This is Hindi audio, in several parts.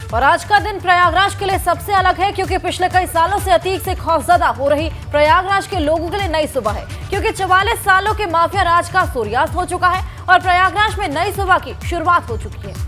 और आज का दिन प्रयागराज के लिए सबसे अलग है क्योंकि पिछले कई सालों से अतीक से खौफजदा हो रही प्रयागराज के लोगों के लिए नई सुबह है, क्योंकि 44 सालों के माफिया राज का सूर्यास्त हो चुका है और प्रयागराज में नई सुबह की शुरुआत हो चुकी है।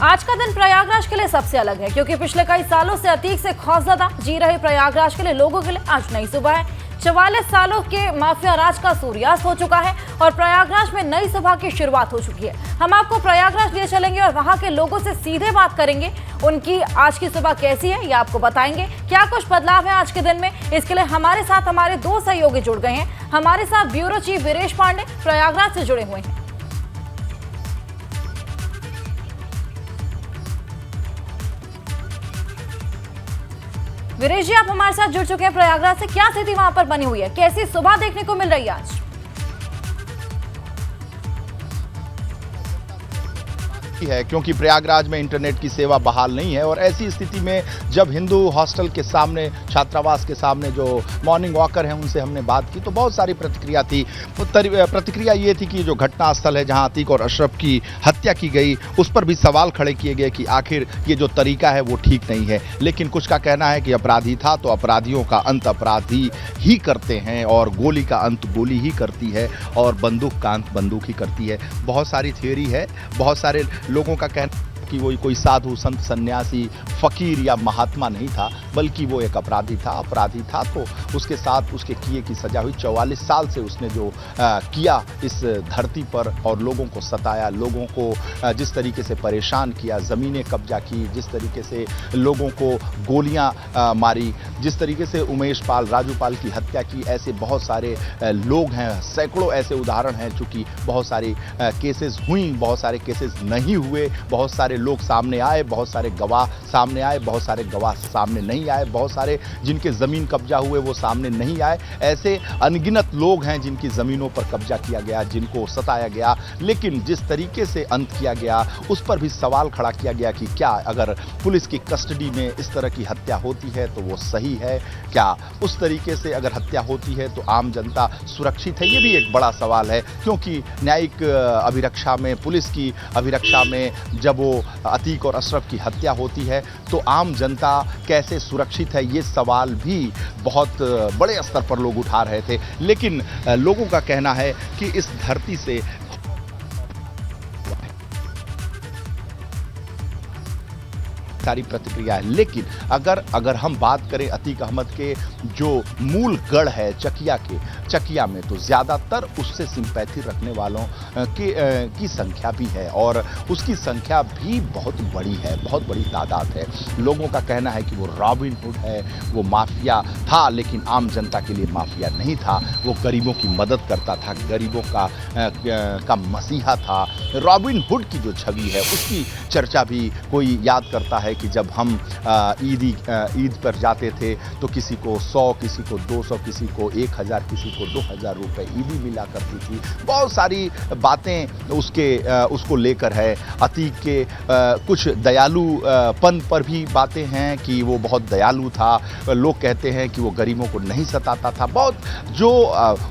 आज का दिन प्रयागराज के लिए सबसे अलग है क्योंकि पिछले कई सालों से अतीक से खौफजदा जी रहे प्रयागराज के लिए लोगों के लिए आज नई सुबह है। 44 सालों के माफिया राज का सूर्यास्त हो चुका है और प्रयागराज में नई सुबह की शुरुआत हो चुकी है। हम आपको प्रयागराज ले चलेंगे और वहां के लोगों से सीधे बात करेंगे, उनकी आज की सुबह कैसी है ये आपको बताएंगे। क्या कुछ बदलाव है आज के दिन में, इसके लिए हमारे साथ हमारे दो सहयोगी जुड़ गए हैं। हमारे साथ ब्यूरो चीफ वीरेश पांडे प्रयागराज से जुड़े हुए हैं। वीरेश जी, आप हमारे साथ जुड़ चुके हैं प्रयागराज से। क्या स्थिति वहां पर बनी हुई है, कैसी सुबह देखने को मिल रही है आज? है क्योंकि प्रयागराज में इंटरनेट की सेवा बहाल नहीं है और ऐसी स्थिति में जब हिंदू हॉस्टल के सामने, छात्रावास के सामने जो मॉर्निंग वॉकर हैं उनसे हमने बात की तो बहुत सारी प्रतिक्रिया थी। प्रतिक्रिया ये थी कि जो घटना स्थल है जहां अतीक और अशरफ की हत्या की गई उस पर भी सवाल खड़े किए गए कि आखिर ये जो तरीका है वो ठीक नहीं है। लेकिन कुछ का कहना है कि अपराधी था तो अपराधियों का अंत अपराधी ही करते हैं और गोली का अंत गोली ही करती है और बंदूक का अंत बंदूक ही करती है। बहुत सारी थियोरी है, बहुत सारे लोगों का कहना कि वो कोई साधु संत सन्यासी फकीर या महात्मा नहीं था, बल्कि वो एक अपराधी था। अपराधी था तो उसके साथ उसके किए की सजा हुई। 44 साल से उसने जो किया इस धरती पर और लोगों को सताया, लोगों को जिस तरीके से परेशान किया, ज़मीनें कब्जा की, जिस तरीके से लोगों को गोलियां मारी, जिस तरीके से उमेश पाल, राजू पाल की हत्या की, ऐसे बहुत सारे लोग हैं। सैकड़ों ऐसे उदाहरण हैं। चूँकि बहुत सारी केसेस हुई, बहुत सारे केसेस नहीं हुए, बहुत सारे लोग सामने आए, बहुत सारे गवाह सामने आए, बहुत सारे गवाह सामने नहीं आए, बहुत सारे जिनके ज़मीन कब्जा हुए वो सामने नहीं आए। ऐसे अनगिनत लोग हैं जिनकी ज़मीनों पर कब्जा किया गया, जिनको सताया गया। लेकिन जिस तरीके से अंत किया गया उस पर भी सवाल खड़ा किया गया कि क्या अगर पुलिस की कस्टडी में इस तरह की हत्या होती है तो वो सही है? क्या उस तरीके से अगर हत्या होती है तो आम जनता सुरक्षित है? ये भी एक बड़ा सवाल है, क्योंकि न्यायिक अभिरक्षा में, पुलिस की अभिरक्षा में जब वो अतीक और अशरफ की हत्या होती है तो आम जनता कैसे सुरक्षित है, ये सवाल भी बहुत बड़े स्तर पर लोग उठा रहे थे। लेकिन लोगों का कहना है कि इस धरती से सारी प्रतिक्रिया है। लेकिन अगर हम बात करें अतीक अहमद के जो मूल गढ़ है चकिया में, तो ज़्यादातर उससे सिंपैथी रखने वालों की संख्या भी है और उसकी संख्या भी बहुत बड़ी है, बहुत बड़ी तादाद है। लोगों का कहना है कि वो रॉबिन हुड है, वो माफिया था लेकिन आम जनता के लिए माफिया नहीं था। वो गरीबों की मदद करता था, गरीबों का मसीहा था। रॉबिन हुड की जो छवि है उसकी चर्चा भी कोई याद करता है कि जब हम ईद पर जाते थे तो किसी को 100, किसी को 200, किसी को 1000, किसी को 2000 रुपए ईदी मिला करती थी। बहुत सारी बातें उसको लेकर है। अतीक के कुछ दयालुपन पर भी बातें हैं कि वो बहुत दयालु था। लोग कहते हैं कि वो गरीबों को नहीं सताता था। बहुत जो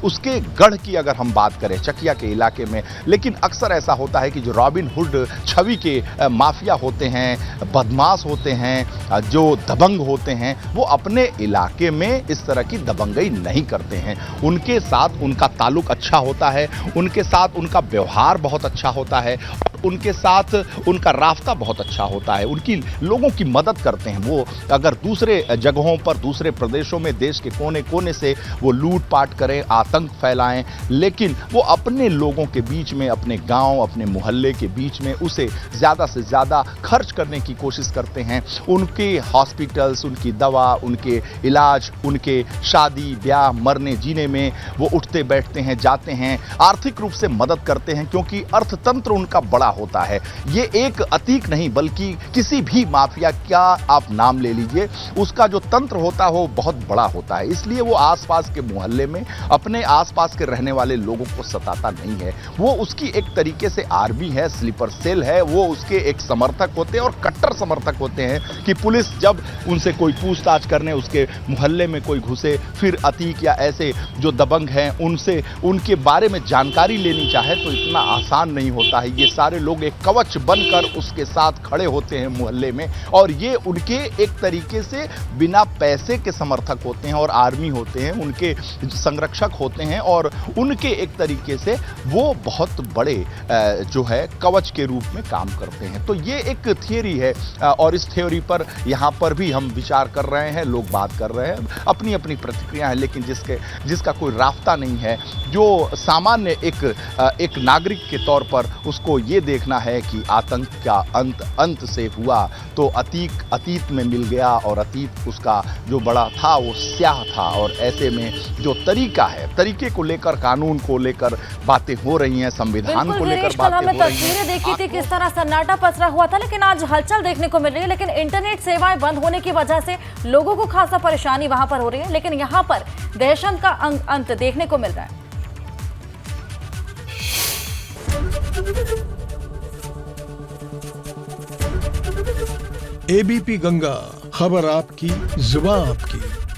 उसके गढ़ की अगर हम बात करें चकिया के इलाके में, लेकिन अक्सर ऐसा होता है कि जो रॉबिन हुड छवि के माफिया होते हैं, बदमाश होते हैं, जो दबंग होते हैं, वो अपने इलाके में इस तरह की दबंगई नहीं करते हैं। उनके साथ उनका ताल्लुक अच्छा होता है, उनके साथ उनका व्यवहार बहुत अच्छा होता है, उनके साथ उनका रास्ता बहुत अच्छा होता है। उनकी लोगों की मदद करते हैं। वो अगर दूसरे जगहों पर, दूसरे प्रदेशों में, देश के कोने कोने से वो लूटपाट करें, आतंक फैलाएं, लेकिन वो अपने लोगों के बीच में, अपने गांव, अपने मोहल्ले के बीच में उसे ज़्यादा से ज़्यादा खर्च करने की कोशिश करते हैं। उनके हॉस्पिटल्स, उनकी दवा, उनके इलाज, उनके शादी ब्याह, मरने जीने में वो उठते बैठते हैं, जाते हैं, आर्थिक रूप से मदद करते हैं, क्योंकि अर्थतंत्र उनका बड़ा होता है। ये एक अतीक नहीं बल्कि किसी भी माफिया का आप नाम ले लीजिए, उसका जो तंत्र होता है वो बहुत बड़ा होता है। इसलिए वो आसपास के मोहल्ले में अपने आसपास के रहने वाले लोगों को सताता नहीं है। वो उसकी एक तरीके से आर्मी है, स्लीपर सेल है। वो उसके एक समर्थक होते हैं और कट्टर समर्थक होते हैं कि पुलिस जब उनसे कोई पूछताछ करने उसके मोहल्ले में कोई घुसे, फिर अतीक या ऐसे जो दबंग हैं उनसे उनके बारे में जानकारी लेनी चाहे तो इतना आसान नहीं होता है। ये सारे लोग एक कवच बनकर उसके साथ खड़े होते हैं मोहल्ले में, और ये उनके एक तरीके से बिना पैसे के समर्थक होते हैं और आर्मी होते हैं, उनके संरक्षक होते हैं, और उनके एक तरीके से वो बहुत बड़े जो है कवच के रूप में काम करते हैं। तो ये एक थियरी है और इस थ्योरी पर यहाँ पर भी हम विचार कर रहे हैं, लोग बात कर रहे हैं, अपनी अपनी प्रतिक्रिया है, लेकिन जिसका कोई रास्ता नहीं है, जो सामान्य एक नागरिक के तौर पर उसको ये देखना है कि आतंक का अंत से हुआ तो अतीत में मिल गया, और अतीत उसका जो बड़ा था वो स्याह था। और ऐसे में जो तरीके को लेकर, कानून को लेकर बातें हो रही हैं, संविधान को लेकर बातें हो रही हैं। तस्वीरें देखी थी किस तरह सन्नाटा पसरा हुआ था, लेकिन आज हलचल देखने को मिल रही है। लेकिन इंटरनेट सेवाएं बंद होने की वजह से लोगों को खासा परेशानी वहां पर हो रही है, लेकिन यहां पर दहशत का अंत देखने को मिल रहा है। एबीपी गंगा, खबर आपकी, जुबान आपकी।